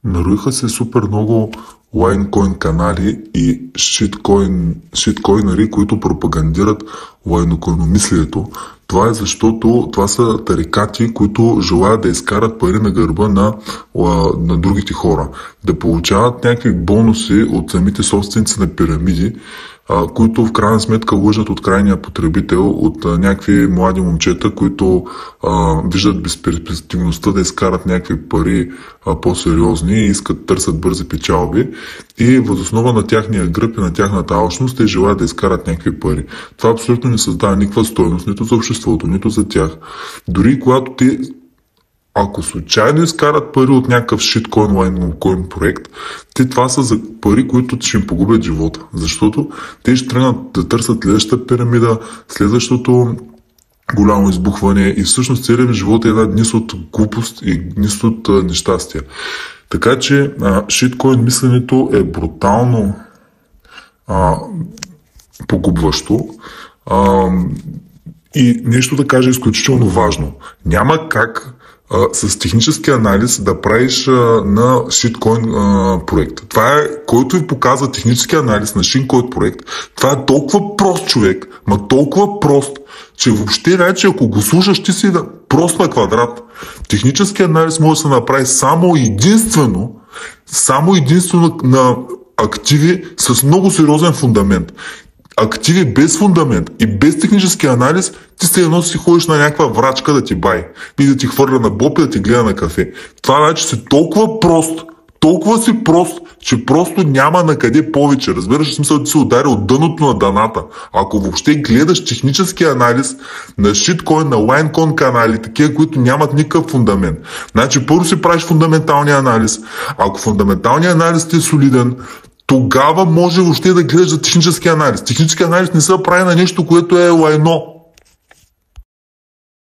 Нароиха се супер много лайнкоин канали и шиткоинари, които пропагандират лайнокономислието. Това е защото това са тарикати, които желаят да изкарат пари на гърба на другите хора. Да получават някакви бонуси от самите собственици на пирамиди, които в крайна сметка лъжат от крайния потребител, от някакви млади момчета, които виждат безперспективността да изкарат някакви пари по-сериозни и търсят бързи печалби. И въз основа на тяхния гръб и на тяхната алчност те желаят да изкарат някакви пари. Това абсолютно не създава никаква стойност, нито за обществото, нито за тях. Дори когато те, ако случайно изкарат пари от някакъв шиткоин, лайнкоин проект, това са за пари, които ще им погубят живота. Защото те ще тръгнат да търсят следващата пирамида, следващото голямо избухване и всъщност целият живот е една низ от глупост и низ от нещастие. Така че шиткоин мисленето е брутално погубващо. И нещо да кажа изключително важно. Няма как с технически анализ да правиш на шиткоин проект. Това е, който ви показва технически анализ на шиткоин проект. Това е толкова прост човек, толкова прост, че въобще вече ако го слушаш, ти си прост на квадрат. Технически анализ може да се направи само единствено на активи с много сериозен фундамент. Активи без фундамент и без технически анализ, ти се едно си ходиш на някаква врачка да ти бай и да ти хвърля на боб и да ти гледа на кафе. Това вече си толкова прост, че просто няма на къде повече. Разбираш, смисъл да си удари от дъното на дъната. Ако въобще гледаш технически анализ на шиткоин, на лайнкоин канали, такива, които нямат никакъв фундамент. Значи първо си правиш фундаменталния анализ. Ако фундаменталният анализ ти е солиден, тогава може въобще да гледаш за технически анализ. Технически анализ не се прави на нещо, което е лайно.